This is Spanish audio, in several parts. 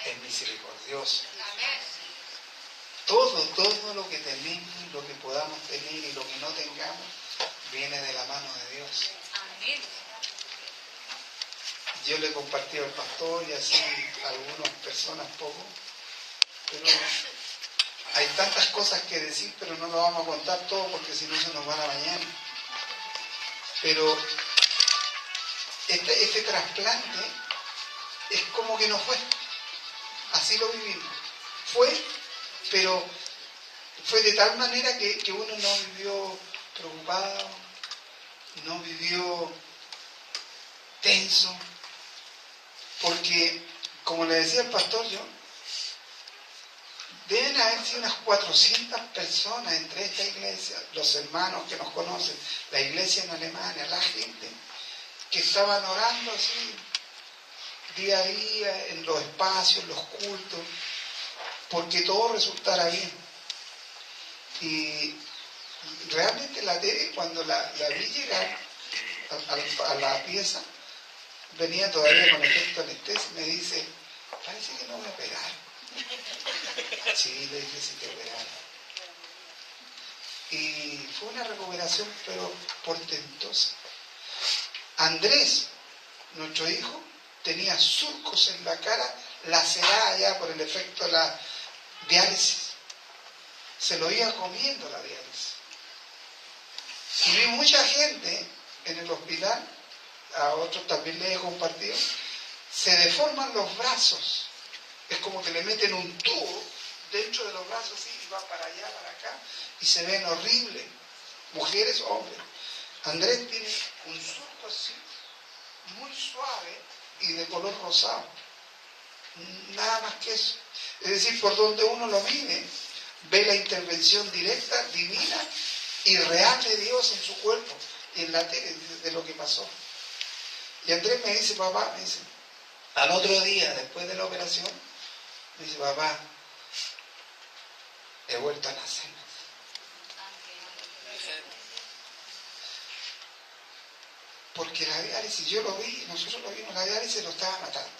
Es misericordioso. Todo lo que tenemos, lo que podamos tener y lo que no tengamos, viene de la mano de Dios. Yo le compartí al pastor y así a algunas personas poco, pero hay tantas cosas que decir, pero no lo vamos a contar todo porque si no se nos va la mañana. Pero este trasplante es como que no fue. Así lo vivimos. Fue, pero fue de tal manera que uno no vivió preocupado, no vivió tenso, porque, como le decía el pastor yo, deben haber sido unas 400 personas entre esta iglesia, los hermanos que nos conocen, la iglesia en Alemania, la gente que estaban orando así, día a día, en los espacios, los cultos, porque todo resultara bien. Y realmente la Tere, cuando la vi llegar a la pieza, venía todavía con efecto anestesia, me dice, parece que no me operaron. Sí, le dije, sí te operaron. Y fue una recuperación, pero portentosa. Andrés, nuestro hijo, tenía surcos en la cara, lacerada ya por el efecto de la diálisis. Se lo iba comiendo la diálisis. Y vi mucha gente en el hospital, a otros también les he compartido, se deforman los brazos. Es como que le meten un tubo dentro de los brazos así y va para allá, para acá, y se ven horribles. Mujeres, hombres. Andrés tiene un surco así, muy suave y de color rosado. Nada más que eso. Es decir, por donde uno lo mire, ve la intervención directa, divina y real de Dios en su cuerpo y en la tele de lo que pasó. Y Andrés me dice, papá, me dice, al otro día, después de la operación, me dice, papá, he vuelto a nacer. Porque la diálisis, yo lo vi, nosotros lo vimos, la diálisis lo estaba matando.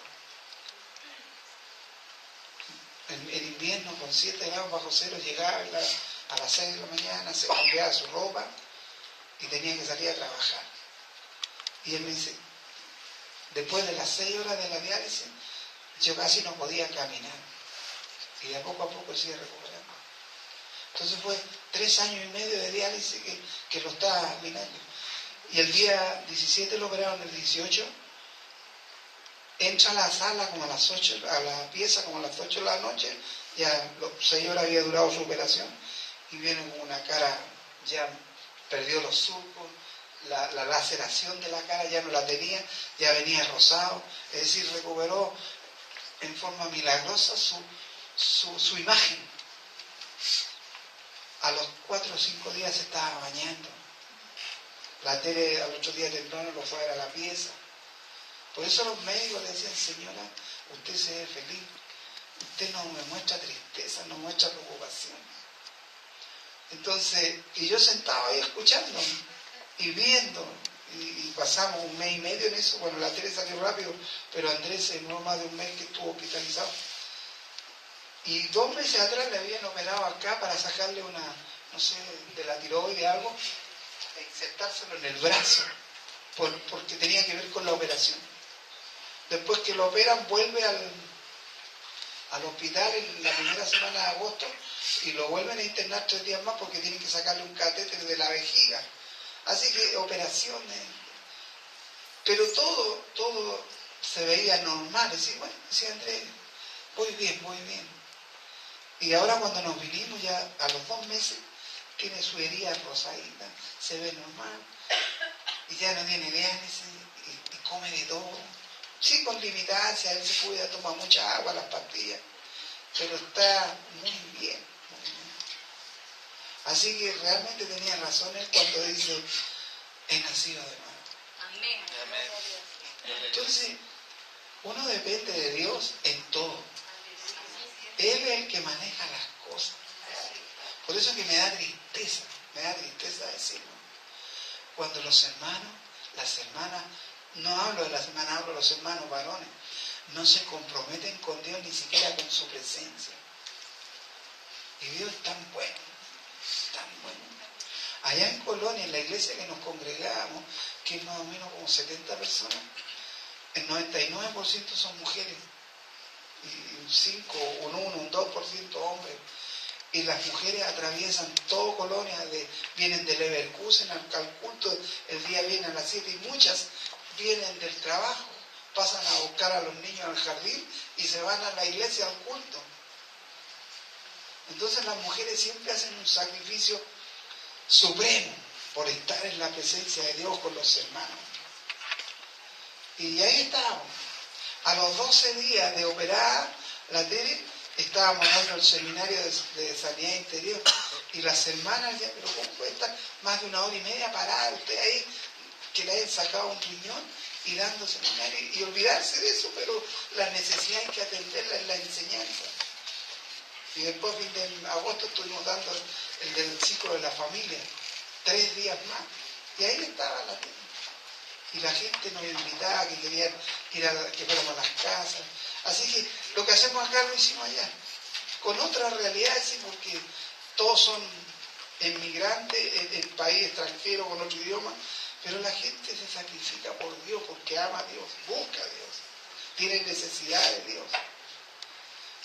En invierno, con 7 grados bajo cero, llegaba a las 6 de la mañana, se cambiaba su ropa y tenía que salir a trabajar. Y él me dice, después de las 6 horas de la diálisis, yo casi no podía caminar. Y de a poco se iba recuperando. Entonces fue 3 años y medio de diálisis que lo estaba minando. Y el día 17 lo operaron, el 18, entra a la sala como a las 8, a la pieza como a las 8 de la noche, ya 6 horas había durado su operación, y viene con una cara, ya perdió los surcos, la laceración de la cara ya no la tenía, ya venía rosado, es decir, recuperó en forma milagrosa su imagen. A los 4 o 5 días se estaba bañando. La tele al otro día temprano lo fue a ver a la pieza. Por eso los médicos le decían, señora, usted se ve feliz, usted no me muestra tristeza, no muestra preocupación. Entonces, y yo sentado ahí escuchando y viendo, y pasamos 1 mes y medio en eso. Bueno, la tele salió rápido, pero Andrés se demoró más de 1 mes que estuvo hospitalizado. Y 2 meses atrás le habían operado acá para sacarle una, no sé, de la tiroide algo, e insertárselo en el brazo, porque tenía que ver con la operación. Después que lo operan, vuelve al hospital en la primera semana de agosto y lo vuelven a internar 3 días más porque tienen que sacarle un catéter de la vejiga. Así que operaciones, pero todo se veía normal. Decía, bueno, decía Andrés, voy bien. Y ahora cuando nos vinimos ya a los 2 meses, tiene su herida rosadita, se ve normal, y ya no tiene diálisis, y come de todo. Sí, con limitancia, él se cuida, toma mucha agua, las pastillas, pero está muy bien. Así que realmente tenía razón él cuando dice, he nacido de nuevo. Amén. Entonces, uno depende de Dios en todo. Él es el que maneja las cosas. Por eso que me da tristeza decirlo. Cuando los hermanos, las hermanas, no hablo de las hermanas, hablo de los hermanos varones, no se comprometen con Dios ni siquiera con su presencia. Y Dios es tan bueno, tan bueno. Allá en Colonia, en la iglesia que nos congregábamos, que es más o menos como 70 personas, el 99% son mujeres, y un 2% hombres. Y las mujeres atraviesan todo Colonia, vienen de Leverkusen al culto, el día vienen a las 7 y muchas vienen del trabajo, pasan a buscar a los niños al jardín y se van a la iglesia al culto. Entonces las mujeres siempre hacen un sacrificio supremo por estar en la presencia de Dios con los hermanos. Y ahí estábamos. A los 12 días de operar la Tere, estábamos dando el seminario de sanidad interior y las hermanas decían, pero ¿cómo puede estar más de 1 hora y media parada usted ahí, que le hayan sacado un riñón y dando seminario y olvidarse de eso? Pero la necesidad hay que atenderla en la enseñanza. Y después, fin de agosto, estuvimos dando el del ciclo de la familia, 3 días más. Y ahí estaba la Tere. Y la gente nos invitaba, que querían que fuéramos a las casas. Así que lo que hacemos acá lo hicimos allá. Con otras realidades, sí, porque todos son inmigrantes, el país extranjero con otro idioma, pero la gente se sacrifica por Dios, porque ama a Dios, busca a Dios, tiene necesidad de Dios.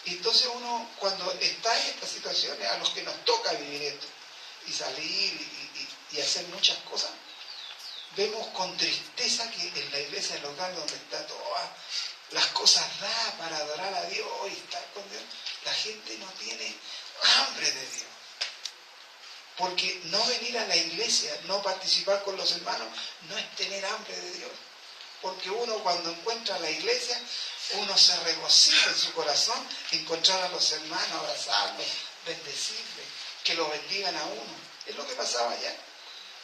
Y entonces uno, cuando está en estas situaciones, a los que nos toca vivir esto, y salir y hacer muchas cosas, vemos con tristeza que en la iglesia local donde está todas las cosas dadas para adorar a Dios y estar con Dios, la gente no tiene hambre de Dios. Porque no venir a la iglesia, no participar con los hermanos, no es tener hambre de Dios. Porque uno cuando encuentra la iglesia, uno se regocija en su corazón encontrar a los hermanos, abrazarlos, bendecirles, que los bendigan a uno. Es lo que pasaba allá.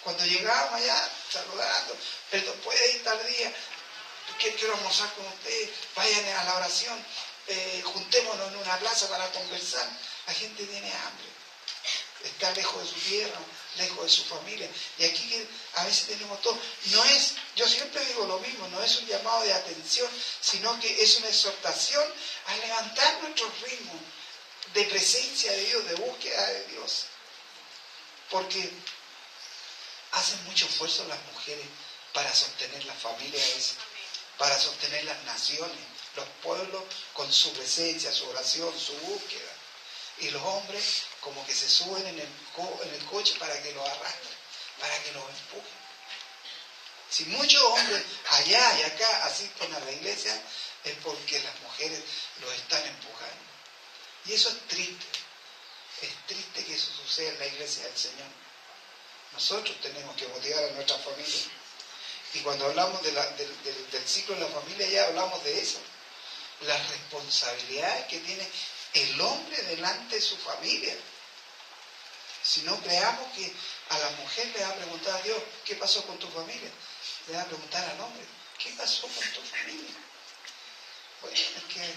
Cuando llegábamos allá, saludando, pero puede ir tal día, quiero almorzar con ustedes, vayan a la oración, juntémonos en una plaza para conversar. La gente tiene hambre, está lejos de su tierra, lejos de su familia. Y aquí que a veces tenemos todo. No es, yo siempre digo lo mismo, no es un llamado de atención, sino que es una exhortación a levantar nuestros ritmos de presencia de Dios, de búsqueda de Dios. Porque hacen mucho esfuerzo las mujeres para sostener la familia, para sostener las naciones, los pueblos con su presencia, su oración, su búsqueda. Y los hombres como que se suben en el coche para que los arrastren, para que los empujen. Si muchos hombres allá y acá asisten a la iglesia, es porque las mujeres los están empujando. Y eso es triste. Es triste que eso suceda en la iglesia del Señor. Nosotros tenemos que motivar a nuestra familia. Y cuando hablamos del ciclo de la familia, ya hablamos de eso. Las responsabilidades que tiene el hombre delante de su familia. Si no creamos que a la mujer le va a preguntar a Dios, ¿qué pasó con tu familia? Le va a preguntar al hombre, ¿qué pasó con tu familia? Bueno, es que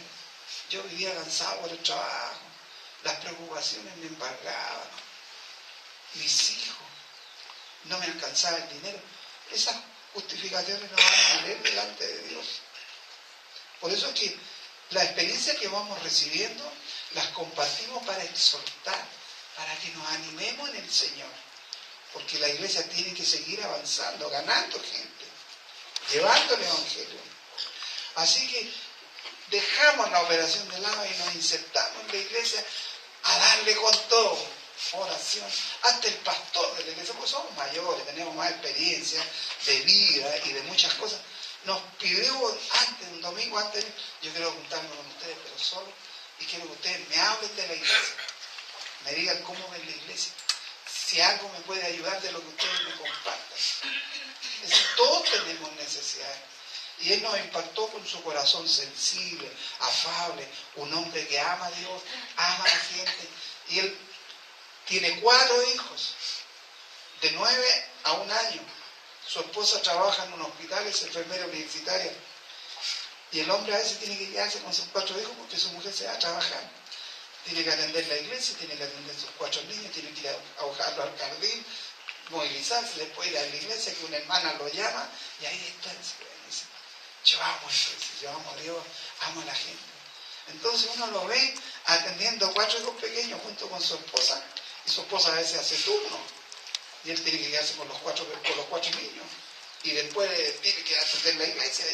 yo vivía cansado por el trabajo, las preocupaciones me embargaban, mis hijos, no me alcanzaba el dinero. Esas justificaciones no van a valer delante de Dios. Por eso es que la experiencia que vamos recibiendo las compartimos para exhortar, para que nos animemos en el Señor. Porque la iglesia tiene que seguir avanzando, ganando gente, llevando el Evangelio. Así que dejamos la operación de lado y nos insertamos en la iglesia a darle con todo. Oración, hasta el pastor de la iglesia, porque somos mayores, tenemos más experiencia de vida y de muchas cosas, nos pidió antes, un domingo antes, yo quiero juntarme con ustedes, pero solo, y quiero que ustedes me hablen de la iglesia, me digan cómo ven la iglesia, si algo me puede ayudar de lo que ustedes me compartan. Es decir, todos tenemos necesidades. Y él nos impactó con su corazón sensible, afable, un hombre que ama a Dios, ama a la gente, y él tiene 4 hijos, de 9 a 1 año. Su esposa trabaja en un hospital, es enfermera universitaria. Y el hombre a veces tiene que quedarse con sus 4 hijos porque su mujer se va a trabajar. Tiene que atender la iglesia, tiene que atender a sus 4 niños, tiene que ir a buscarlo al jardín, movilizarse, después ir a la iglesia, que una hermana lo llama, y ahí está. Dice, yo amo esto, yo amo a Dios, ama a la gente. Entonces uno lo ve atendiendo 4 hijos pequeños junto con su esposa, y su esposa a veces hace turno, y él tiene que quedarse con los cuatro niños, y después tiene que atender la iglesia,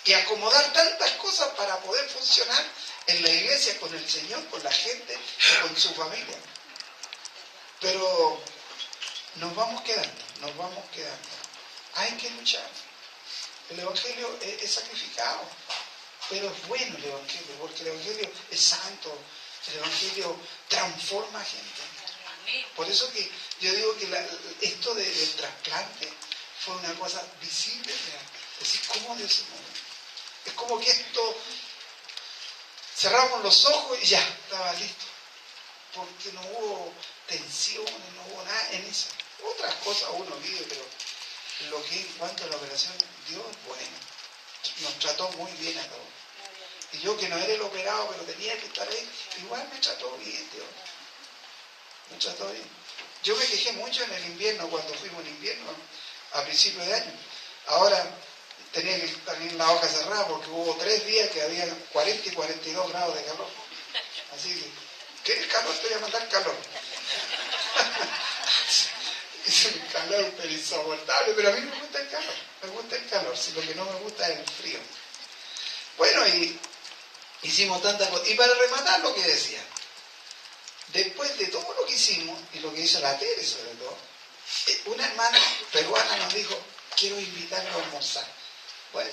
y acomodar tantas cosas para poder funcionar en la iglesia, con el Señor, con la gente y con su familia. Pero nos vamos quedando. Hay que luchar. El Evangelio es sacrificado, pero es bueno el Evangelio, porque el Evangelio es santo, el Evangelio transforma a gente. Por eso que yo digo que esto del trasplante fue una cosa visible, es decir, cómo Dios se mueve. Es como que esto, cerramos los ojos y ya, estaba listo, porque no hubo tensiones, no hubo nada en eso. Otras cosas uno vive, pero lo que en cuanto a la operación, Dios es bueno, nos trató muy bien a todos. Y yo, que no era el operado, pero tenía que estar ahí, igual me trató bien Dios. Me trató bien. Yo me quejé mucho en el invierno, cuando fuimos en invierno, a principios de año. Ahora tenía que tener la boca cerrada porque hubo 3 días que había 40 y 42 grados de calor. Así que, ¿quieres calor? Te voy a mandar calor. Es un calor pero insoportable, pero a mí me gusta el calor, si lo que no me gusta es el frío. Bueno, y hicimos tantas cosas. Y para rematar lo que decía, después de todo lo que hicimos, y lo que hizo la Tere sobre todo, una hermana peruana nos dijo, quiero invitarlo a almorzar. Bueno,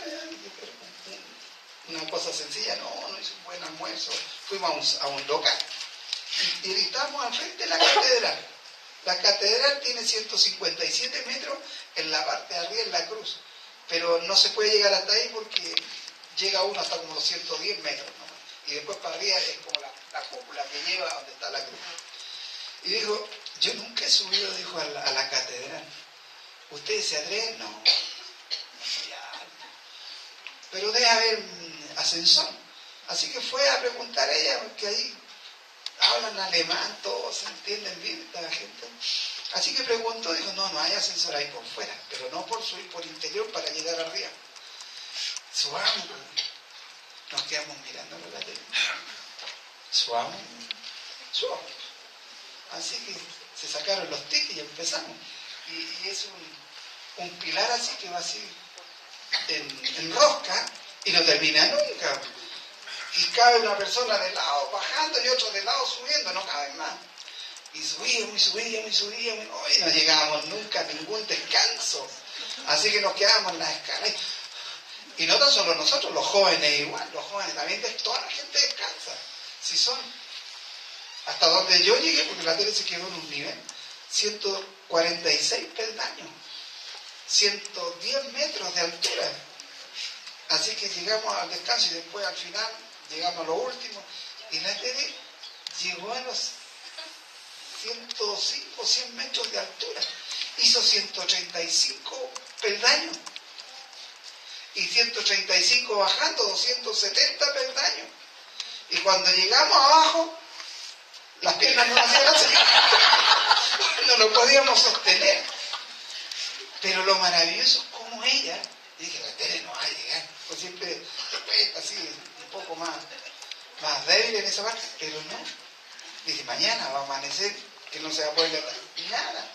una cosa sencilla, no hizo un buen almuerzo, fuimos a un local, y estábamos al frente de la catedral. La catedral tiene 157 metros en la parte de arriba, en la cruz, pero no se puede llegar hasta ahí porque llega uno hasta como los 110 metros, ¿no? Y después para arriba es como la cúpula que lleva a donde está la cruz. Y dijo, yo nunca he subido, dijo, a la catedral. ¿Ustedes se atreven? No, pero debe haber ascensor. Así que fue a preguntar a ella, porque ahí hablan alemán, todos se entienden bien esta gente. Así que preguntó, dijo, no hay ascensor ahí por fuera, pero no por subir por interior para llegar arriba. Subamos, nos quedamos mirando la tele. Subamos. Así que se sacaron los tickets y empezamos. Y es un pilar así que va así en rosca y no termina nunca. Y cabe una persona de lado bajando y otro de lado subiendo, no caben más. Y subíamos, y no llegábamos nunca a ningún descanso. Así que nos quedábamos en las escalas. Y no tan solo nosotros, los jóvenes igual, los jóvenes también, toda la gente descansa. Si son, hasta donde yo llegué, porque la tele se quedó en un nivel, 146 peldaños, 110 metros de altura. Así que llegamos al descanso y después al final llegamos a lo último. Y la tele llegó a los 105, 100 metros de altura. Hizo 135 peldaños. Y 135 bajando, 270 peldaños. Y cuando llegamos abajo, las piernas no nos hacían así. No lo podíamos sostener. Pero lo maravilloso es como ella, dije, la tele no va a llegar. Pues siempre está así, un poco más débil en esa parte, pero no. Dije, mañana va a amanecer, que no se va a poder levantar. Nada.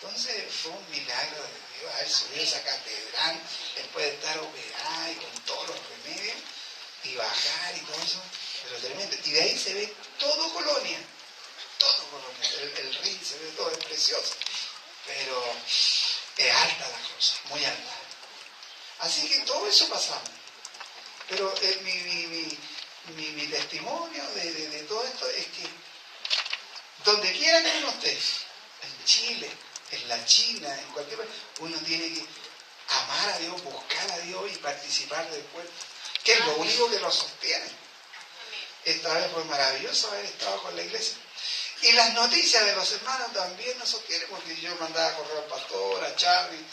Entonces fue un milagro de Dios haber subido esa catedral después de estar operada y con todos los remedios y bajar y todo eso, pero tremendo. Y de ahí se ve todo Colonia, el ring se ve todo, es precioso, pero es alta la cosa, muy alta. Así que todo eso pasamos. Pero mi testimonio de todo esto es que donde quiera que uno esté, en Chile, en la China, en cualquier país, uno tiene que amar a Dios, buscar a Dios y participar del cuerpo, que es lo único que lo sostiene. Esta vez fue maravilloso haber estado con la iglesia. Y las noticias de los hermanos también nos sostienen, porque yo mandaba correo al pastor, a Charlie,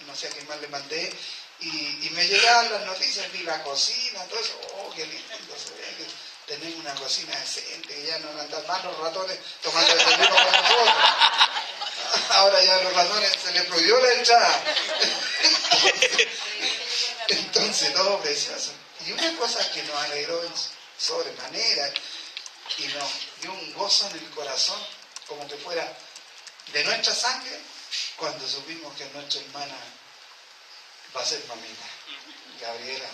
no sé a quién más le mandé, y me llegaban las noticias, vi la cocina, todo eso, oh, qué lindo, se ve que tenemos una cocina decente, que ya no andan más los ratones tomando desayuno con nosotros. Ahora ya a los ratones se les prohibió la entrada. Entonces todo precioso. Y una cosa que nos alegró en sobremanera y nos dio un gozo en el corazón, como que fuera de nuestra sangre, cuando supimos que nuestra hermana va a ser mamita, Gabriela.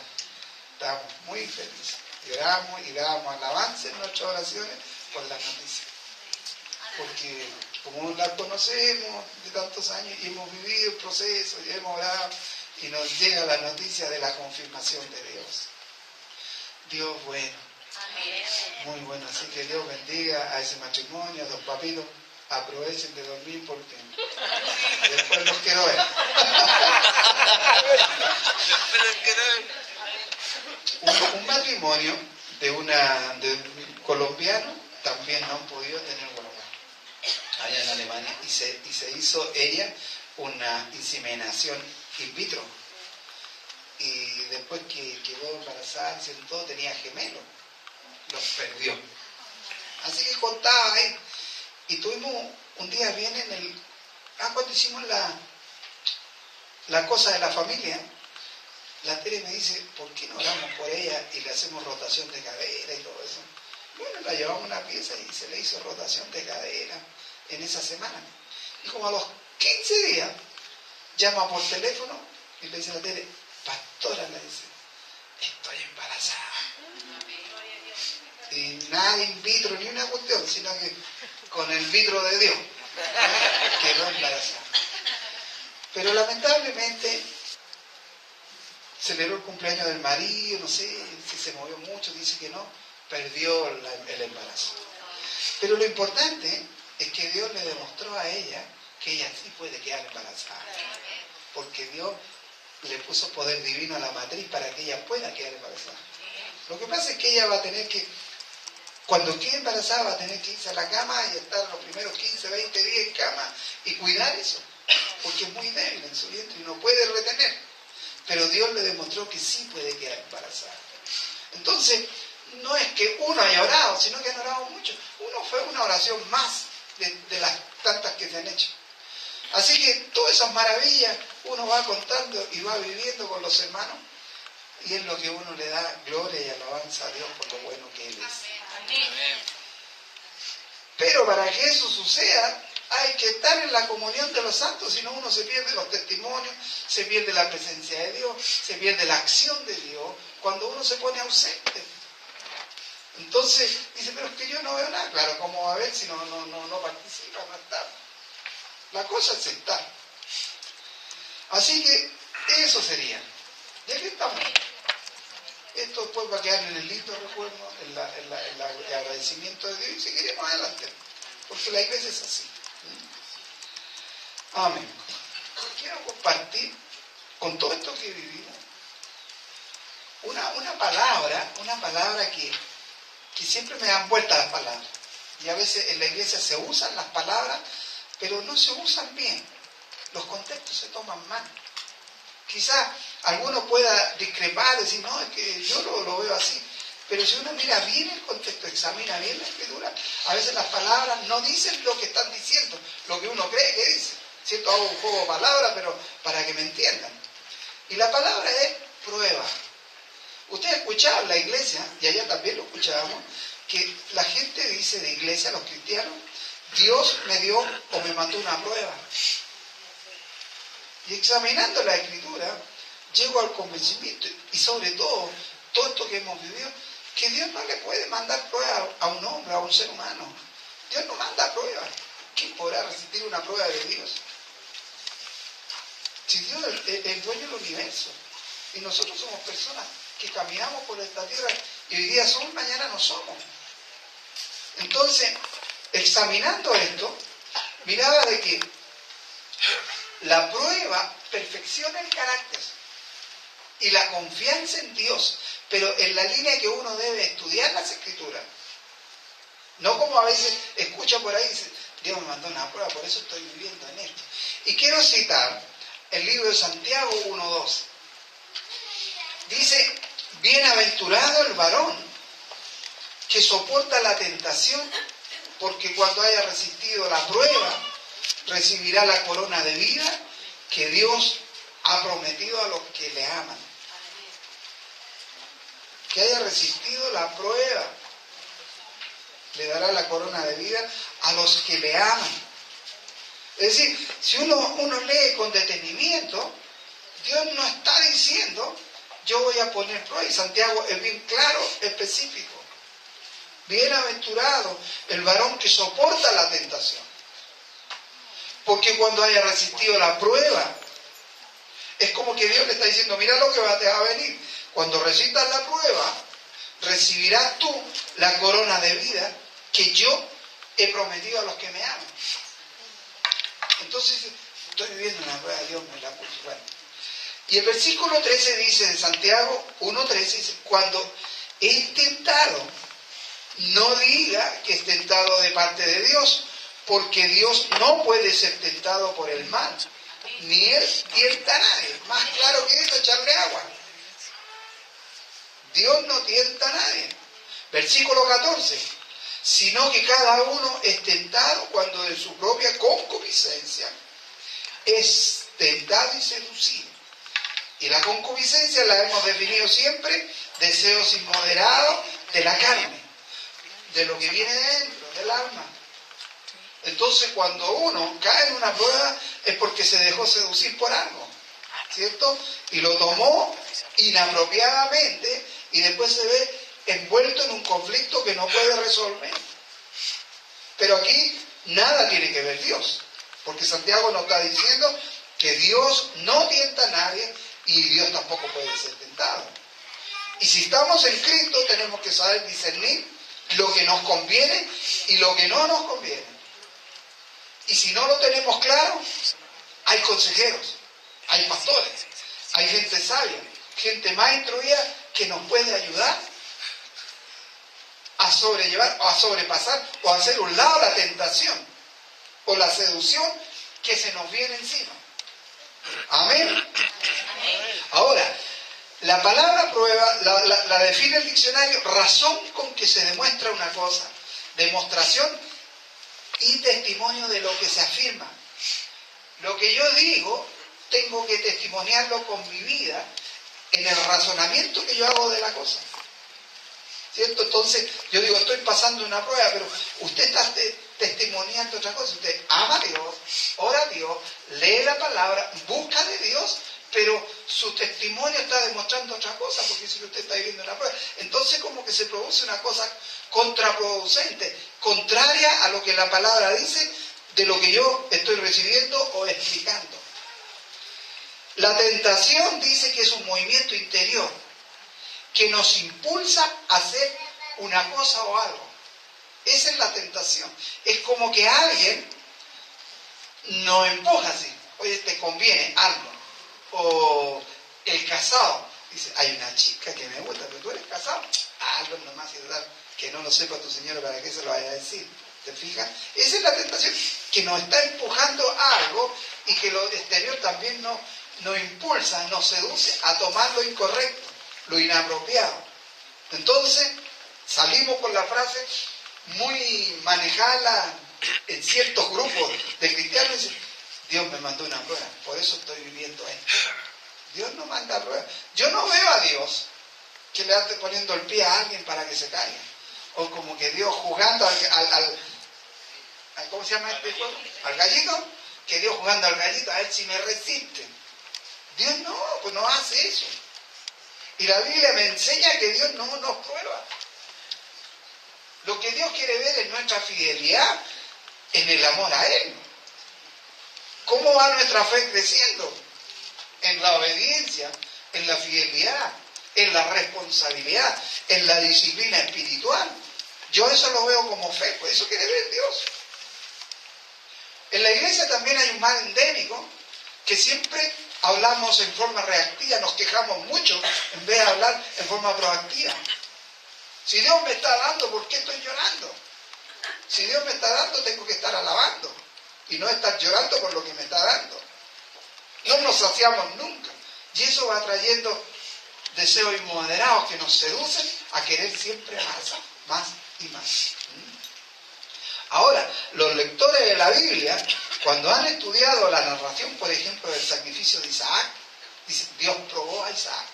Estábamos muy felices. Lloramos y dábamos alabanza en nuestras oraciones por la noticia. Porque como la conocemos de tantos años y hemos vivido el proceso y hemos orado y nos llega la noticia de la confirmación de Dios. Dios bueno. Muy bueno. Así que Dios bendiga a ese matrimonio, a los papitos. Aprovechen de dormir porque después los quiero ver. Un matrimonio de un colombiano también no han podido tener guagua allá en Alemania y se hizo ella una inseminación in vitro y después que quedó embarazada todo tenía gemelos, los perdió, así que contaba ahí y tuvimos un día bien cuando hicimos la cosa de la familia, la Tere me dice, ¿por qué no oramos por ella y le hacemos rotación de cadera y todo eso? Bueno, la llevamos a una pieza y se le hizo rotación de cadera en esa semana. Y como a los 15 días, llama por teléfono y le dice a la Tere, pastora, le dice, estoy embarazada. Y nada in vitro ni una cuestión, sino que con el vitro de Dios quedó embarazada. Pero lamentablemente celebró el cumpleaños del marido, no sé si se movió mucho, dice que no, perdió el embarazo. Pero lo importante es que Dios le demostró a ella que ella sí puede quedar embarazada. Porque Dios le puso poder divino a la matriz para que ella pueda quedar embarazada. Lo que pasa es que ella va a tener que, cuando quede embarazada, va a tener que irse a la cama y estar los primeros 15, 20 días en cama y cuidar eso. Porque es muy débil en su vientre y no puede retener. Pero Dios le demostró que sí puede quedar embarazada. Entonces, no es que uno haya orado, sino que han orado mucho. Uno fue una oración más de las tantas que se han hecho. Así que todas esas maravillas uno va contando y va viviendo con los hermanos y es lo que uno le da gloria y alabanza a Dios por lo bueno que Él es. Amén. Pero para que eso suceda, hay que estar en la comunión de los santos, si no uno se pierde los testimonios, se pierde la presencia de Dios, se pierde la acción de Dios, cuando uno se pone ausente. Entonces, dice, pero es que yo no veo nada. Claro, ¿cómo va a ver si no participa, no está? La cosa es estar. Así que, eso sería. ¿Y aquí estamos? Esto después va a quedar en el lindo recuerdo, el agradecimiento de Dios, y seguiremos adelante, porque la iglesia es así. Amén. Quiero compartir con todo esto que vivimos una palabra que siempre me dan vuelta las palabras. Y a veces en la iglesia se usan las palabras, pero no se usan bien. Los contextos se toman mal. Quizás alguno pueda discrepar, decir, no, es que yo lo veo así. Pero si uno mira bien el contexto, examina bien la escritura, a veces las palabras no dicen lo que están diciendo, lo que uno cree que dice. ¿Cierto? Hago un juego de palabras, pero para que me entiendan. Y la palabra es prueba. Ustedes escuchaban en la iglesia, y allá también lo escuchábamos, que la gente dice de iglesia, los cristianos, Dios me dio o me mandó una prueba. Y examinando la escritura, llego al convencimiento, y sobre todo esto que hemos vivido, que Dios no le puede mandar prueba a un hombre, a un ser humano. Dios no manda pruebas. ¿Quién podrá resistir una prueba de Dios? Si Dios es el dueño del universo, y nosotros somos personas que caminamos por esta tierra, y hoy día somos, mañana no somos. Entonces, examinando esto, miraba de que la prueba perfecciona el carácter y la confianza en Dios, pero en la línea que uno debe estudiar las escrituras. No como a veces escucha por ahí y dice, Dios me mandó una prueba, por eso estoy viviendo en esto. Y quiero citar el libro de Santiago 1:2. Dice, bienaventurado el varón que soporta la tentación, porque cuando haya resistido la prueba, recibirá la corona de vida que Dios ha prometido a los que le aman. que haya resistido la prueba, le dará la corona de vida a los que le aman. Es decir, si uno lee con detenimiento, Dios no está diciendo, yo voy a poner prueba, y Santiago es bien claro, específico. Bienaventurado el varón que soporta la tentación. Porque cuando haya resistido la prueba, es como que Dios le está diciendo, mira lo que te va a venir. Cuando resistas la prueba, recibirás tú la corona de vida que yo he prometido a los que me aman. Entonces, estoy viviendo una prueba, Dios me la puso. Bueno. Y el versículo 13 dice de Santiago 1:13, dice, cuando es tentado, no diga que es tentado de parte de Dios, porque Dios no puede ser tentado por el mal, ni Él tienta a nadie. Más claro que eso, echarle agua. Dios no tienta a nadie. Versículo 14, sino que cada uno es tentado cuando de su propia concupiscencia es tentado y seducido. Y la concupiscencia la hemos definido siempre, deseos inmoderados de la carne, de lo que viene dentro, del alma. Entonces cuando uno cae en una prueba es porque se dejó seducir por algo, ¿cierto? Y lo tomó inapropiadamente y después se ve envuelto en un conflicto que no puede resolver. Pero aquí nada tiene que ver Dios, porque Santiago nos está diciendo que Dios no tienta a nadie y Dios tampoco puede ser tentado. Y si estamos en Cristo tenemos que saber discernir lo que nos conviene y lo que no nos conviene. Y si no lo tenemos claro, hay consejeros, hay pastores, hay gente sabia, gente más instruida que nos puede ayudar a sobrellevar o a sobrepasar o a hacer un lado la tentación o la seducción que se nos viene encima. Amén. Ahora, la palabra prueba la define el diccionario, razón con que se demuestra una cosa, demostración y testimonio de lo que se afirma. Lo que yo digo, tengo que testimoniarlo con mi vida en el razonamiento que yo hago de la cosa. ¿Cierto? Entonces, yo digo, estoy pasando una prueba, pero usted está testimoniando otra cosa. Usted ama a Dios, ora a Dios, lee la palabra, busca de Dios, pero su testimonio está demostrando otra cosa, porque si usted está viviendo una prueba, entonces como que se produce una cosa contraproducente, contraria a lo que la palabra dice, de lo que yo estoy recibiendo o explicando. La tentación dice que es un movimiento interior, que nos impulsa a hacer una cosa o algo. Esa es la tentación. Es como que alguien nos empuja así, oye, te conviene algo. O el casado, dice, hay una chica que me gusta, pero tú eres casado, algo nomás, que no lo sepa tu señora para que se lo vaya a decir. ¿Te fijas? Esa es la tentación, que nos está empujando a algo y que lo exterior también nos impulsa, nos seduce a tomar lo incorrecto, lo inapropiado. Entonces, salimos con la frase muy manejada en ciertos grupos de cristianos, y dicen, Dios me mandó una prueba, por eso estoy viviendo esto. Dios no manda pruebas. Yo no veo a Dios que le ande poniendo el pie a alguien para que se caiga. O como que Dios jugando al ¿cómo se llama este juego? Al gallito, que Dios jugando al gallito, a ver si me resiste. Dios no, pues no hace eso. Y la Biblia me enseña que Dios no nos prueba. Lo que Dios quiere ver es nuestra fidelidad en el amor a Él. ¿Cómo va nuestra fe creciendo? En la obediencia, en la fidelidad, en la responsabilidad, en la disciplina espiritual. Yo eso lo veo como fe, pues eso quiere ver Dios. En la iglesia también hay un mal endémico, que siempre hablamos en forma reactiva, nos quejamos mucho, en vez de hablar en forma proactiva. Si Dios me está dando, ¿por qué estoy llorando? Si Dios me está dando, tengo que estar alabando. Y no estar llorando por lo que me está dando. No nos saciamos nunca. Y eso va trayendo deseos inmoderados que nos seducen a querer siempre más y más. Ahora, los lectores de la Biblia, cuando han estudiado la narración, por ejemplo, del sacrificio de Isaac, dicen, Dios probó a Isaac.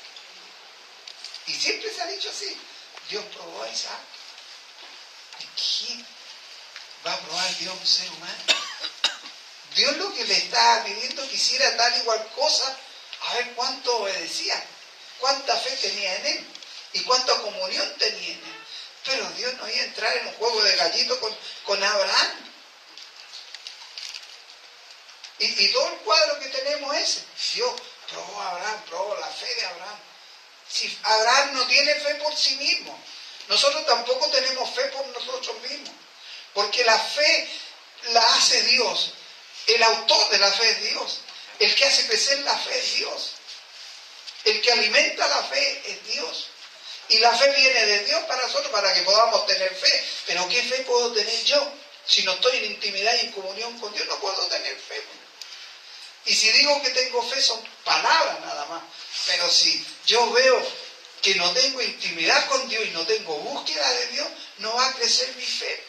Y siempre se ha dicho así. Dios probó a Isaac. ¿Y quién va a probar Dios a un ser humano? Dios lo que le estaba pidiendo que hiciera tal igual cosa, a ver cuánto obedecía, cuánta fe tenía en él y cuánta comunión tenía en él. Pero Dios no iba a entrar en un juego de gallito con Abraham. Y todo el cuadro que tenemos es ese. Dios probó a Abraham, probó la fe de Abraham. Si Abraham no tiene fe por sí mismo, nosotros tampoco tenemos fe por nosotros mismos. Porque la fe la hace Dios. El autor de la fe es Dios. El que hace crecer la fe es Dios. El que alimenta la fe es Dios. Y la fe viene de Dios para nosotros, para que podamos tener fe. Pero ¿qué fe puedo tener yo? Si no estoy en intimidad y en comunión con Dios, no puedo tener fe. Y si digo que tengo fe, son palabras nada más. Pero si yo veo que no tengo intimidad con Dios y no tengo búsqueda de Dios, no va a crecer mi fe.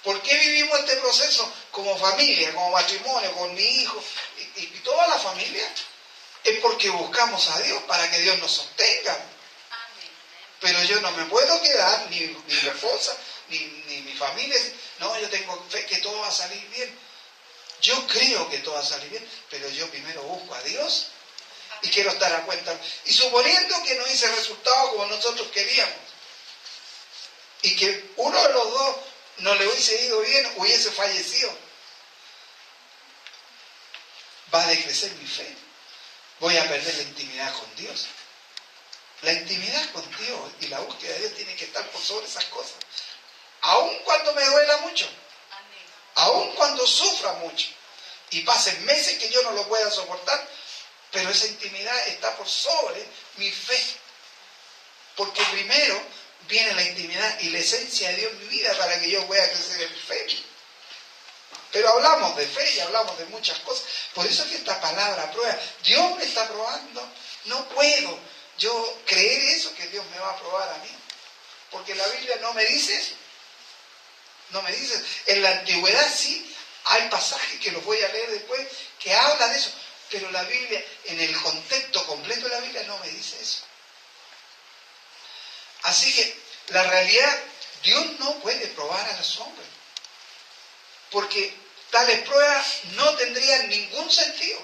¿Por qué vivimos este proceso como familia, como matrimonio, con mi hijo y toda la familia? Es porque buscamos a Dios para que Dios nos sostenga. Pero yo no me puedo quedar, ni mi esposa, ni mi familia. No, yo tengo fe que todo va a salir bien. Yo creo que todo va a salir bien, pero yo primero busco a Dios y quiero estar a cuenta. Y suponiendo que no hice resultado como nosotros queríamos, y que uno de los dos no le hubiese ido bien, hubiese fallecido, va a decrecer mi fe. Voy a perder la intimidad con Dios. La intimidad con Dios y la búsqueda de Dios tiene que estar por sobre esas cosas. Aun cuando me duela mucho, aun cuando sufra mucho, y pasen meses que yo no lo pueda soportar, pero esa intimidad está por sobre mi fe. Porque primero viene la intimidad y la esencia de Dios en mi vida para que yo pueda crecer en fe. Pero hablamos de fe y hablamos de muchas cosas. Por eso es que esta palabra prueba. Dios me está probando. No puedo yo creer eso, que Dios me va a probar a mí. Porque la Biblia no me dice eso. No me dice. En la antigüedad sí, hay pasajes que los voy a leer después que hablan de eso. Pero la Biblia, en el contexto completo de la Biblia, no me dice eso. Así que la realidad, Dios no puede probar a los hombres. Porque tales pruebas no tendrían ningún sentido.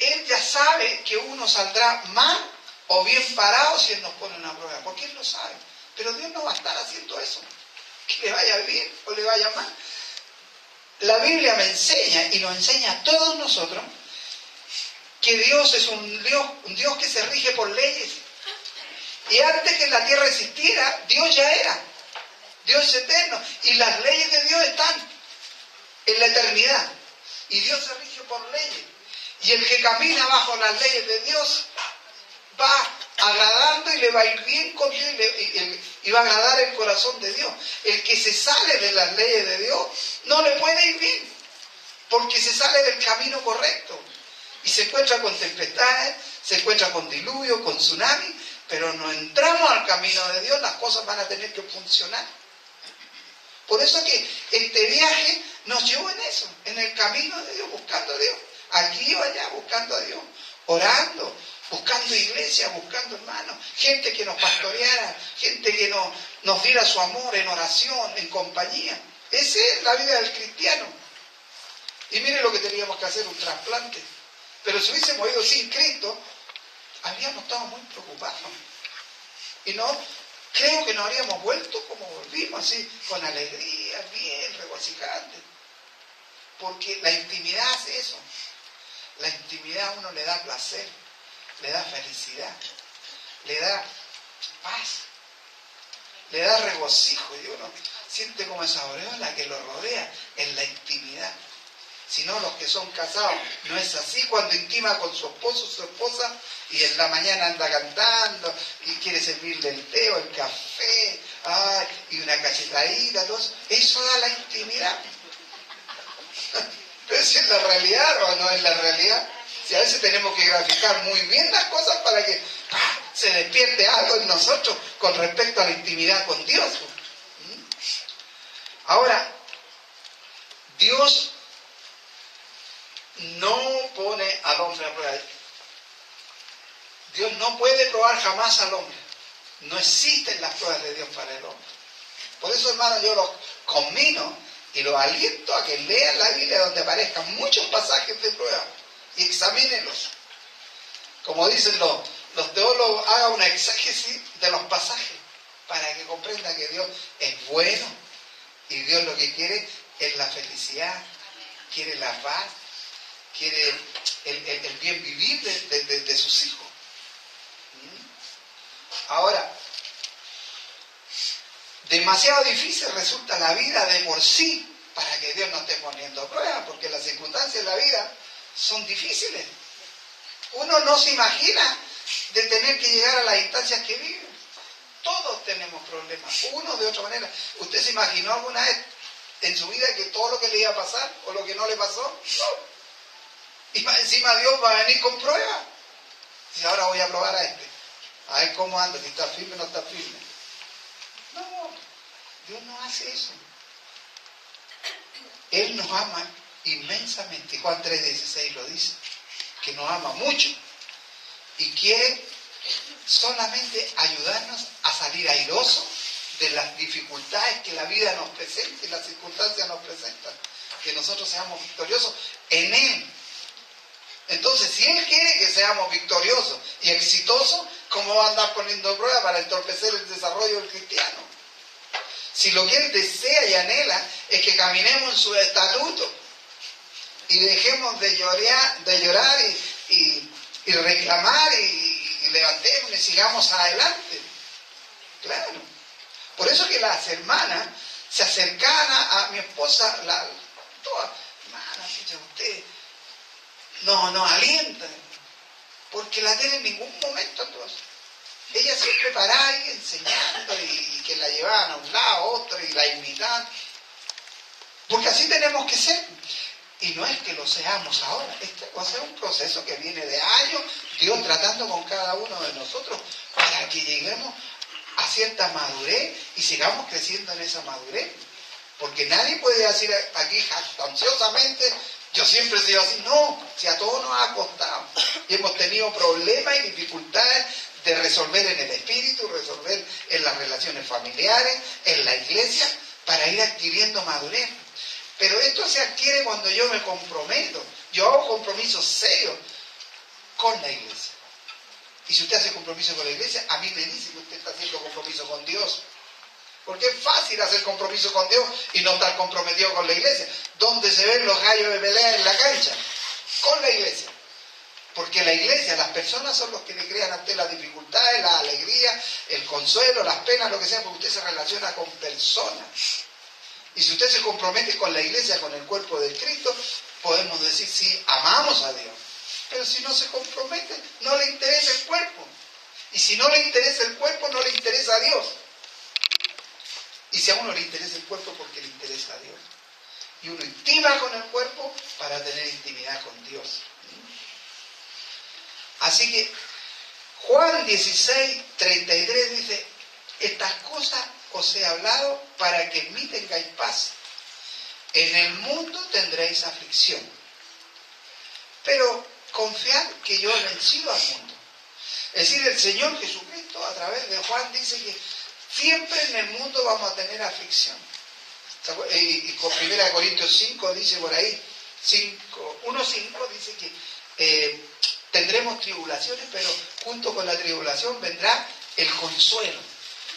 Él ya sabe que uno saldrá mal o bien parado si Él nos pone una prueba. Porque Él lo sabe. Pero Dios no va a estar haciendo eso. Que le vaya bien o le vaya mal. La Biblia me enseña y nos enseña a todos nosotros que Dios es un Dios que se rige por leyes. Y antes que la tierra existiera, Dios ya era. Dios es eterno. Y las leyes de Dios están en la eternidad. Y Dios se rige por leyes. Y el que camina bajo las leyes de Dios va agradando y le va a ir bien con Dios y va a agradar el corazón de Dios. El que se sale de las leyes de Dios no le puede ir bien. Porque se sale del camino correcto. Y se encuentra con tempestades, se encuentra con diluvio, con tsunami, pero no entramos al camino de Dios, las cosas van a tener que funcionar. Por eso que este viaje nos llevó en eso, en el camino de Dios, buscando a Dios. Aquí o allá, buscando a Dios, orando, buscando iglesia, buscando hermanos, gente que nos pastoreara, gente que nos diera su amor en oración, en compañía. Esa es la vida del cristiano. Y mire lo que teníamos que hacer, un trasplante. Pero si hubiésemos ido sin Cristo, habríamos estado muy preocupados. Y creo que nos habríamos vuelto como volvimos, así, con alegría, bien, regocijantes. Porque la intimidad hace eso. La intimidad a uno le da placer, le da felicidad, le da paz, le da regocijo. Y uno siente como esa aureola que lo rodea en la intimidad. Si no, los que son casados, no es así. Cuando intima con su esposo o su esposa y en la mañana anda cantando y quiere servirle el té o el café, y una cachetadita, todo eso, eso da la intimidad. Pero si es la realidad o no es la realidad. Si a veces tenemos que graficar muy bien las cosas para que se despierte algo en nosotros con respecto a la intimidad con Dios. Ahora, Dios no pone al hombre a prueba. Dios no puede probar jamás al hombre. No existen las pruebas de Dios para el hombre. Por eso, hermano, yo los conmino y los aliento a que lean la Biblia donde aparezcan muchos pasajes de prueba y examínenlos. Como dicen los teólogos, haga una exégesis de los pasajes para que comprenda que Dios es bueno y Dios lo que quiere es la felicidad, quiere la paz, quiere el bien vivir de sus hijos. Ahora, demasiado difícil resulta la vida de por sí para que Dios nos esté poniendo a prueba, porque las circunstancias de la vida son difíciles. Uno no se imagina de tener que llegar a las instancias que vive. Todos tenemos problemas, uno de otra manera. ¿Usted se imaginó alguna vez en su vida que todo lo que le iba a pasar o lo que no le pasó? No. Y más encima Dios va a venir con pruebas. Y ahora voy a probar a este. A ver cómo anda, si está firme o no está firme. No, Dios no hace eso. Él nos ama inmensamente. Juan 3:16 lo dice, que nos ama mucho y quiere solamente ayudarnos a salir airosos de las dificultades que la vida nos presenta y las circunstancias nos presentan, que nosotros seamos victoriosos en Él. Entonces, si Él quiere que seamos victoriosos y exitosos, ¿cómo va a andar poniendo pruebas para entorpecer el desarrollo del cristiano? Si lo que Él desea y anhela es que caminemos en su estatuto y dejemos de llorar y reclamar y levantemos y sigamos adelante. Claro. Por eso que las hermanas se acercaban a mi esposa, todas, hermana, usted no alientan, porque la tiene en ningún momento entonces. Ella siempre paraba ahí enseñando y que la llevaban a un lado, a otro y la imitaban. Porque así tenemos que ser. Y no es que lo seamos ahora. Este va a ser un proceso que viene de años, Dios tratando con cada uno de nosotros para que lleguemos a cierta madurez y sigamos creciendo en esa madurez. Porque nadie puede decir aquí jactanciosamente, yo siempre he sido así. No, si a todos nos ha costado. Y hemos tenido problemas y dificultades de resolver en el espíritu, resolver en las relaciones familiares, en la iglesia, para ir adquiriendo madurez. Pero esto se adquiere cuando yo me comprometo. Yo hago compromisos serios con la iglesia. Y si usted hace compromiso con la iglesia, a mí me dice que usted está haciendo compromiso con Dios. Porque es fácil hacer compromiso con Dios y no estar comprometido con la iglesia. ¿Dónde se ven los gallos de pelea en la cancha? Con la iglesia. Porque la iglesia, las personas son los que le crean a usted las dificultades, la alegría, el consuelo, las penas, lo que sea, porque usted se relaciona con personas. Y si usted se compromete con la iglesia, con el cuerpo de Cristo, podemos decir, sí, amamos a Dios. Pero si no se compromete, no le interesa el cuerpo. Y si no le interesa el cuerpo, no le interesa a Dios. Y si a uno le interesa el cuerpo, porque le interesa a Dios. Y uno intima con el cuerpo para tener intimidad con Dios. Así que Juan 16:33 dice, estas cosas os he hablado para que en mí tengáis paz. En el mundo tendréis aflicción. Pero confiad que yo he vencido al mundo. Es decir, el Señor Jesucristo a través de Juan dice que siempre en el mundo vamos a tener aflicción. Y con 1 Corintios 5 dice por ahí, 1:5 dice que tendremos tribulaciones, pero junto con la tribulación vendrá el consuelo,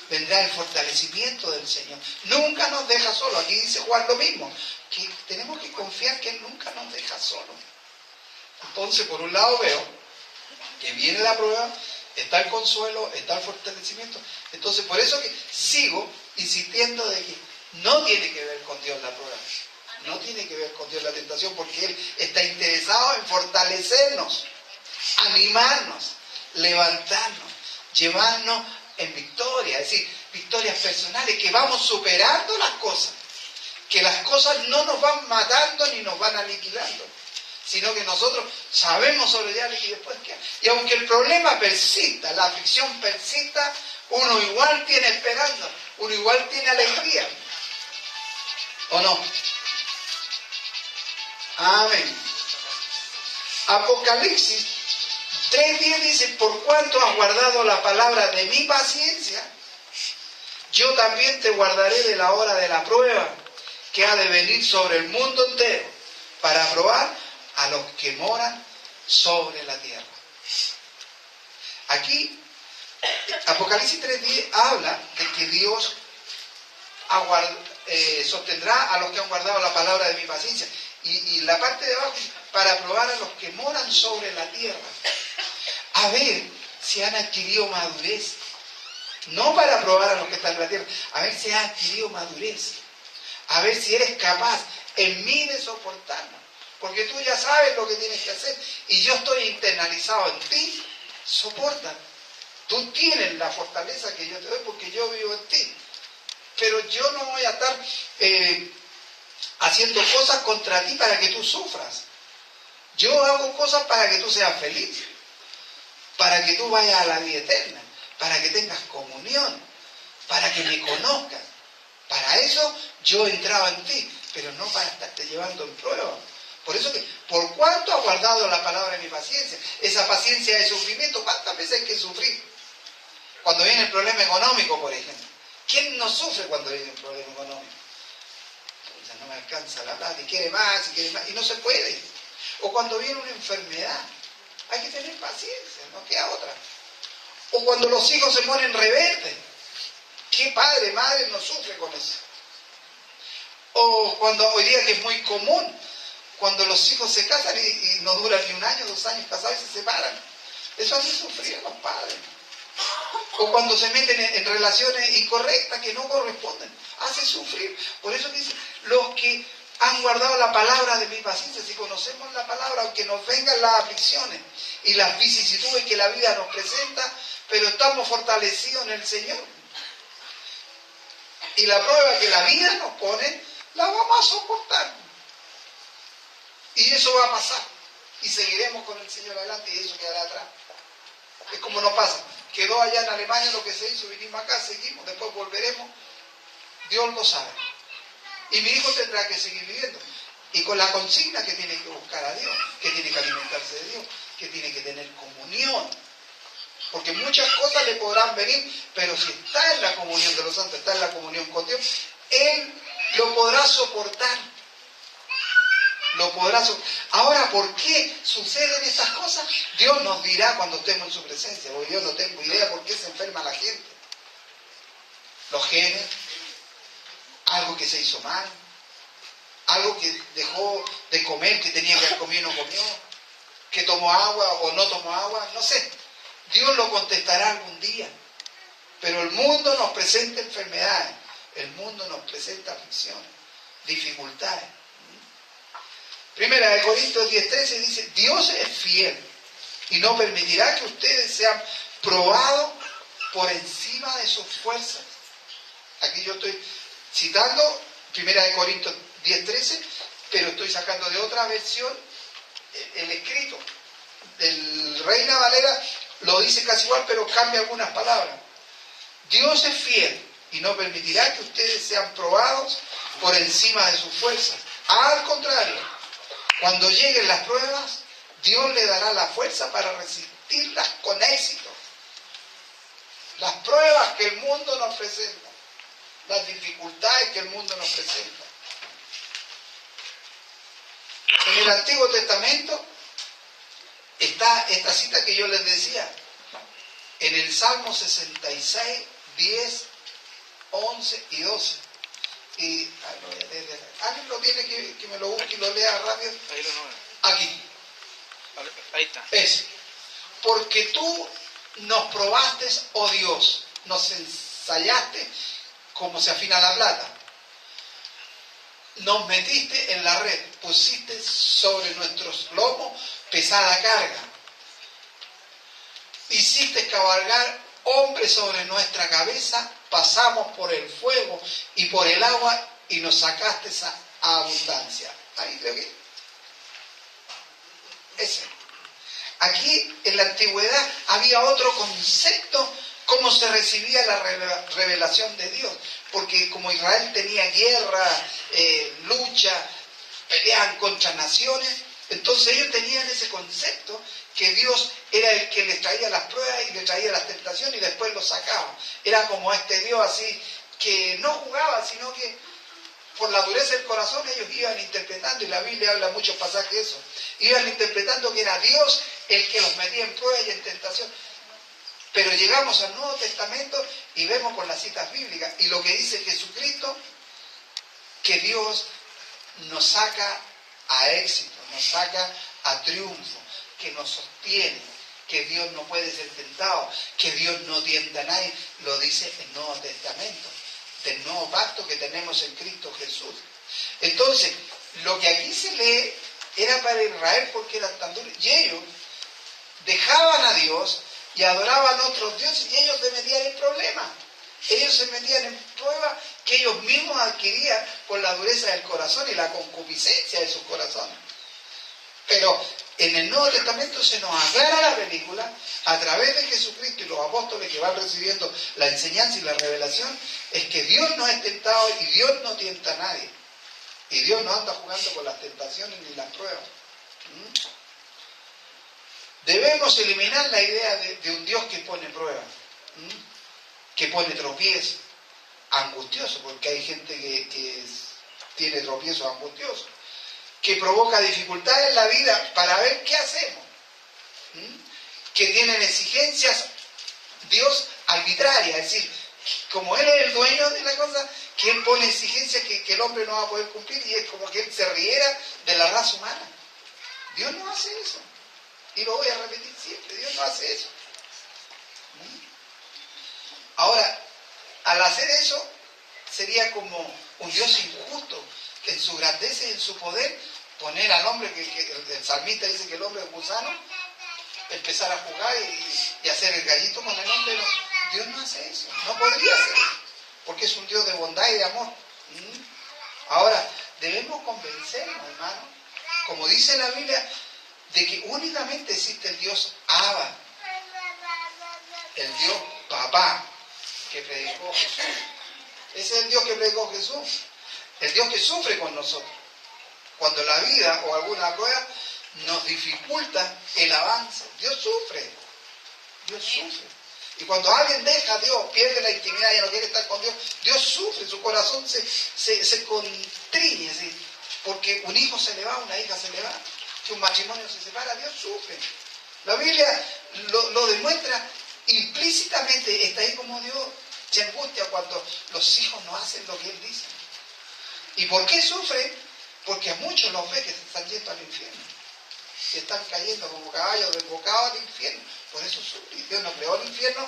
vendrá el fortalecimiento del Señor. Nunca nos deja solos. Aquí dice Juan lo mismo, que tenemos que confiar que Él nunca nos deja solos. Entonces, por un lado veo que viene la prueba, está el consuelo, está el fortalecimiento. Entonces, por eso que sigo insistiendo de que no tiene que ver con Dios la prueba. No tiene que ver con Dios la tentación, porque Él está interesado en fortalecernos, animarnos, levantarnos, llevarnos en victoria, es decir, victorias personales, que vamos superando las cosas, que las cosas no nos van matando ni nos van aniquilando, sino que nosotros sabemos sobrellevar y después qué. Y aunque el problema persista, la aflicción persista, uno igual tiene esperanza, uno igual tiene alegría. ¿O no? Amén. Apocalipsis 3:10 dice, por cuanto has guardado la palabra de mi paciencia, yo también te guardaré de la hora de la prueba que ha de venir sobre el mundo entero para probar a los que moran sobre la tierra. Aquí, Apocalipsis 3:10 habla de que Dios sostendrá a los que han guardado la palabra de mi paciencia. Y la parte de abajo, para probar a los que moran sobre la tierra. A ver si han adquirido madurez. No para probar a los que están en la tierra, a ver si has adquirido madurez. A ver si eres capaz en mí de soportarlo. Porque tú ya sabes lo que tienes que hacer. Y yo estoy internalizado en ti. Soporta. Tú tienes la fortaleza que yo te doy porque yo vivo en ti. Pero yo no voy a estar haciendo cosas contra ti para que tú sufras. Yo hago cosas para que tú seas feliz. Para que tú vayas a la vida eterna. Para que tengas comunión. Para que me conozcas. Para eso yo he entrado en ti. Pero no para estarte llevando en prueba. Por eso que, por cuánto has guardado la palabra de mi paciencia. Esa paciencia de sufrimiento, ¿cuántas veces hay que sufrir? Cuando viene el problema económico, por ejemplo. ¿Quién no sufre cuando viene un problema económico? Pucha, no me alcanza la plata, y quiere más, y no se puede. O cuando viene una enfermedad, hay que tener paciencia, no queda otra. O cuando los hijos se ponen rebeldes, ¿qué padre, madre no sufre con eso? O cuando hoy día que es muy común, cuando los hijos se casan y no duran ni 1 año, 2 años casados y se separan. Eso hace sufrir a los padres. O cuando se meten en relaciones incorrectas que no corresponden, hace sufrir. Por eso dice, los que han guardado la palabra de mi paciencia, si conocemos la palabra, aunque nos vengan las aflicciones y las vicisitudes que la vida nos presenta, pero estamos fortalecidos en el Señor. Y la prueba que la vida nos pone, la vamos a soportar. Y eso va a pasar. Y seguiremos con el Señor adelante y eso quedará atrás. Es como nos pasa. Quedó allá en Alemania lo que se hizo, vinimos acá, seguimos, después volveremos. Dios lo sabe. Y mi hijo tendrá que seguir viviendo. Y con la consigna que tiene que buscar a Dios, que tiene que alimentarse de Dios, que tiene que tener comunión. Porque muchas cosas le podrán venir, pero si está en la comunión de los santos, está en la comunión con Dios, Él lo podrá soportar. Lo podrá soportar. Ahora, ¿por qué suceden estas cosas? Dios nos dirá cuando estemos en su presencia, porque yo no tengo idea por qué se enferma la gente. Los genes, algo que se hizo mal, algo que dejó de comer, que tenía que haber comido y no comió, que tomó agua o no tomó agua, no sé. Dios lo contestará algún día. Pero el mundo nos presenta enfermedades, el mundo nos presenta aflicciones, dificultades. Primera de Corintios 10:13 dice, Dios es fiel y no permitirá que ustedes sean probados por encima de sus fuerzas. Aquí yo estoy citando Primera de Corintios 10:13, pero estoy sacando de otra versión el escrito. Del Reina Valera lo dice casi igual, pero cambia algunas palabras. Dios es fiel y no permitirá que ustedes sean probados por encima de sus fuerzas. Al contrario, cuando lleguen las pruebas, Dios le dará la fuerza para resistirlas con éxito. Las pruebas que el mundo nos presenta, las dificultades que el mundo nos presenta. En el Antiguo Testamento está esta cita que yo les decía, en el Salmo 66, 10, 11 y 12. Y alguien lo tiene que me lo busque y lo lea rápido. Ahí lo no. Aquí. Ahí está. Es. Porque tú nos probaste, oh Dios, nos ensayaste como se afina la plata. Nos metiste en la red, pusiste sobre nuestros lomos pesada carga. Hiciste cabalgar hombres sobre nuestra cabeza, pasamos por el fuego y por el agua y nos sacaste esa abundancia. Ahí creo que ese. Aquí en la antigüedad había otro concepto, cómo se recibía la revelación de Dios, porque como Israel tenía guerra, lucha, peleaban contra naciones, entonces ellos tenían ese concepto que Dios era el que les traía las pruebas y les traía las tentaciones y después los sacaba. Era como este Dios así, que no jugaba, sino que por la dureza del corazón ellos iban interpretando, y la Biblia habla muchos pasajes de eso, iban interpretando que era Dios el que los metía en pruebas y en tentación. Pero llegamos al Nuevo Testamento y vemos por las citas bíblicas y lo que dice Jesucristo, que Dios nos saca a éxito, nos saca a triunfo, que nos sostiene, que Dios no puede ser tentado, que Dios no tienta a nadie. Lo dice el Nuevo Testamento, del nuevo pacto que tenemos en Cristo Jesús. Entonces, lo que aquí se lee era para Israel porque eran tan duros. Y ellos dejaban a Dios y adoraban a otros dioses y ellos se metían en problemas. Ellos se metían en pruebas que ellos mismos adquirían por la dureza del corazón y la concupiscencia de sus corazones. Pero en el Nuevo Testamento se nos aclara la película a través de Jesucristo y los apóstoles que van recibiendo la enseñanza y la revelación, es que Dios no es tentado y Dios no tienta a nadie. Y Dios no anda jugando con las tentaciones ni las pruebas. Debemos eliminar la idea de un Dios que pone pruebas, que pone tropiezos, angustiosos, porque hay gente que tiene tropiezos angustiosos, que provoca dificultades en la vida para ver qué hacemos, que tienen exigencias, Dios, arbitrarias, es decir, como Él es el dueño de la cosa, que Él pone exigencias que el hombre no va a poder cumplir, y es como que Él se riera de la raza humana. Dios no hace eso. Y lo voy a repetir siempre, Dios no hace eso. Ahora, al hacer eso, sería como un Dios injusto, que en su grandeza y en su poder, poner al hombre, que el salmista dice que el hombre es gusano, empezar a jugar y hacer el gallito con el hombre. No, Dios no hace eso, no podría hacer eso, porque es un Dios de bondad y de amor. Ahora, debemos convencernos, hermano, como dice la Biblia, de que únicamente existe el Dios Abba, el Dios Papá, que predicó Jesús. Ese es el Dios que predicó Jesús, el Dios que sufre con nosotros. Cuando la vida o alguna prueba nos dificulta el avance, Dios sufre. Dios sufre. Y cuando alguien deja a Dios, pierde la intimidad y ya no quiere estar con Dios, Dios sufre, su corazón se contriñe, ¿sí? Porque un hijo se le va, una hija se le va, que un matrimonio se separa, Dios sufre. La Biblia lo demuestra implícitamente, está ahí como Dios se angustia cuando los hijos no hacen lo que Él dice. ¿Y por qué sufre? Porque a muchos los ve que se están yendo al infierno, que están cayendo como caballos desbocados al infierno. Por eso sufre. Dios no creó el infierno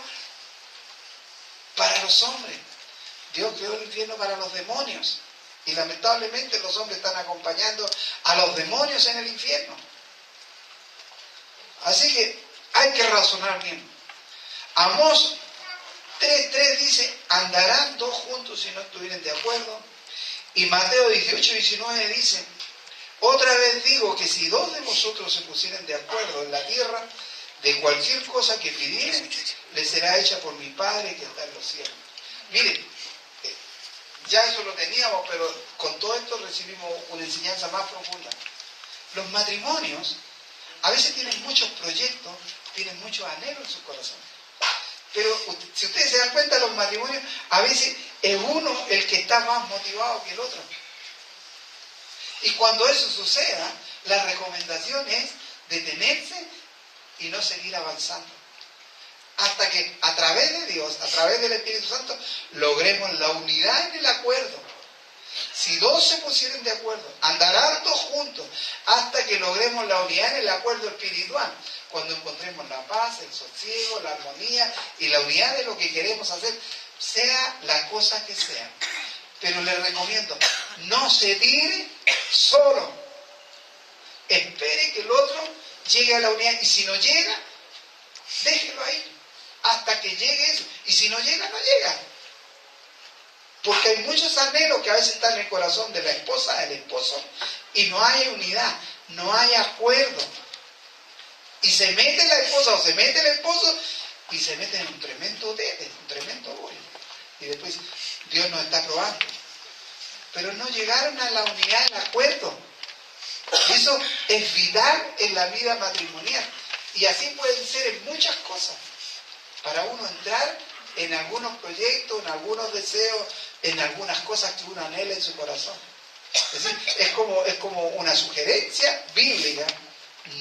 para los hombres, Dios creó el infierno para los demonios. Y lamentablemente los hombres están acompañando a los demonios en el infierno. Así que hay que razonar bien. Amós 3:3 dice, andarán dos juntos si no estuvieren de acuerdo. Y Mateo 18:19 dice, otra vez digo que si dos de vosotros se pusieren de acuerdo en la tierra, de cualquier cosa que pidieren, les será hecha por mi Padre que está en los cielos. Miren, ya eso lo teníamos, pero con todo esto recibimos una enseñanza más profunda. Los matrimonios a veces tienen muchos proyectos, tienen muchos anhelos en su corazón. Pero si ustedes se dan cuenta, los matrimonios a veces es uno el que está más motivado que el otro. Y cuando eso suceda, la recomendación es detenerse y no seguir avanzando. Hasta que a través de Dios, a través del Espíritu Santo, logremos la unidad en el acuerdo. Si dos se pusieren de acuerdo, andarán dos juntos hasta que logremos la unidad en el acuerdo espiritual. Cuando encontremos la paz, el sosiego, la armonía y la unidad de lo que queremos hacer, sea la cosa que sea. Pero les recomiendo, no se tire solo. Espere que el otro llegue a la unidad. Y si no llega, déjelo ahí hasta que llegue eso. Y si no llega, no llega. Porque hay muchos anhelos que a veces están en el corazón de la esposa, del esposo, y no hay unidad, no hay acuerdo. Y se mete la esposa o se mete el esposo y se mete en un tremendo tete, un tremendo bollo. Y después Dios nos está probando. Pero no llegaron a la unidad, al acuerdo. Y eso es vital en la vida matrimonial. Y así pueden ser en muchas cosas. Para uno entrar en algunos proyectos, en algunos deseos, en algunas cosas que uno anhela en su corazón. Es decir, es como una sugerencia bíblica.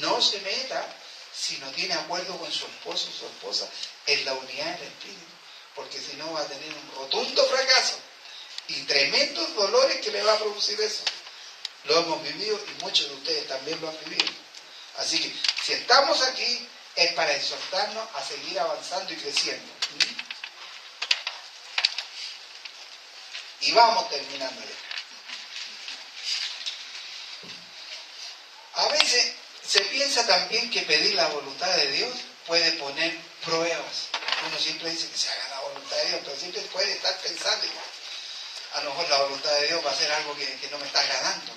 No se meta si no tiene acuerdo con su esposo o su esposa en la unidad del espíritu. Porque si no va a tener un rotundo fracaso y tremendos dolores que le va a producir eso. Lo hemos vivido y muchos de ustedes también lo han vivido. Así que si estamos aquí es para exhortarnos a seguir avanzando y creciendo. Y vamos terminando. A veces se piensa también que pedir la voluntad de Dios puede poner pruebas. Uno siempre dice que se haga la voluntad de Dios, pero siempre puede estar pensando, a lo mejor la voluntad de Dios va a ser algo que no me está agradando.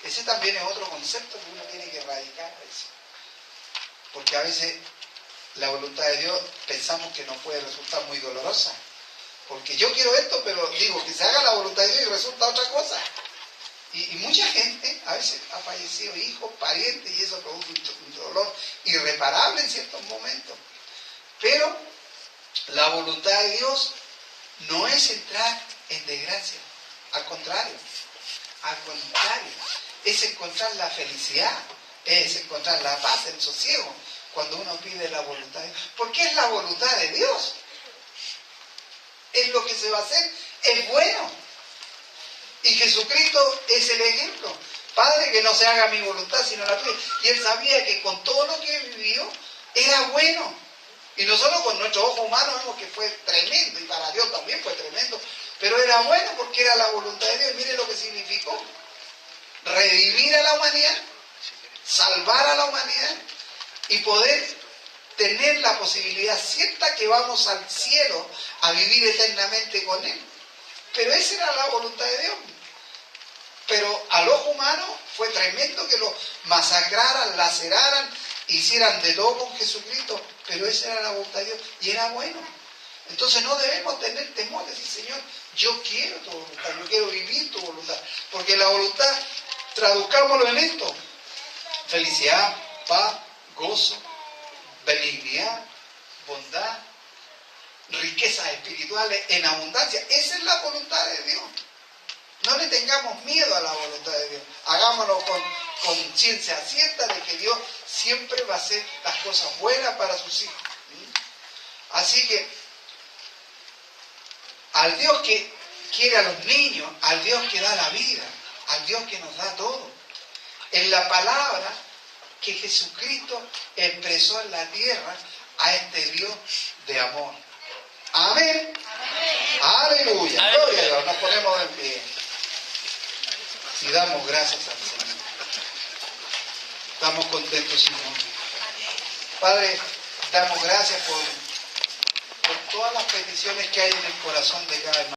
Ese también es otro concepto que uno tiene que erradicar a veces. Porque a veces la voluntad de Dios pensamos que nos puede resultar muy dolorosa. Porque yo quiero esto, pero digo que se haga la voluntad de Dios y resulta otra cosa. Y mucha gente a veces ha fallecido hijos, parientes, y eso produce un dolor irreparable en ciertos momentos. Pero la voluntad de Dios no es entrar en desgracia. Al contrario, es encontrar la felicidad, es encontrar la paz, el sosiego, cuando uno pide la voluntad de Dios. Porque es la voluntad de Dios. Es lo que se va a hacer, es bueno. Y Jesucristo es el ejemplo. Padre, que no se haga mi voluntad sino la tuya. Y Él sabía que con todo lo que vivió era bueno. Y nosotros con nuestros ojos humanos vemos que fue tremendo. Y para Dios también fue tremendo. Pero era bueno porque era la voluntad de Dios. Y mire lo que significó. Redimir a la humanidad. Salvar a la humanidad. Y poder tener la posibilidad cierta que vamos al cielo a vivir eternamente con Él. Pero esa era la voluntad de Dios. Pero al ojo humano fue tremendo que lo masacraran, laceraran, hicieran de todo con Jesucristo. Pero esa era la voluntad de Dios y era bueno. Entonces no debemos tener temor de decir, Señor, yo quiero tu voluntad, yo quiero vivir tu voluntad. Porque la voluntad, traduzcámoslo en esto: felicidad, paz, gozo, benignidad, bondad, riquezas espirituales en abundancia. Esa es la voluntad de Dios. No le tengamos miedo a la voluntad de Dios. Hagámoslo con conciencia cierta de que Dios siempre va a hacer las cosas buenas para sus hijos. Así que al Dios que quiere a los niños, al Dios que da la vida, al Dios que nos da todo, en la palabra que Jesucristo expresó en la tierra a este Dios de amor. Amén. Amén. Aleluya. Gloria a Dios. Nos ponemos en pie y damos gracias al Señor. Estamos contentos, Señor. Padre, damos gracias por todas las peticiones que hay en el corazón de cada hermano.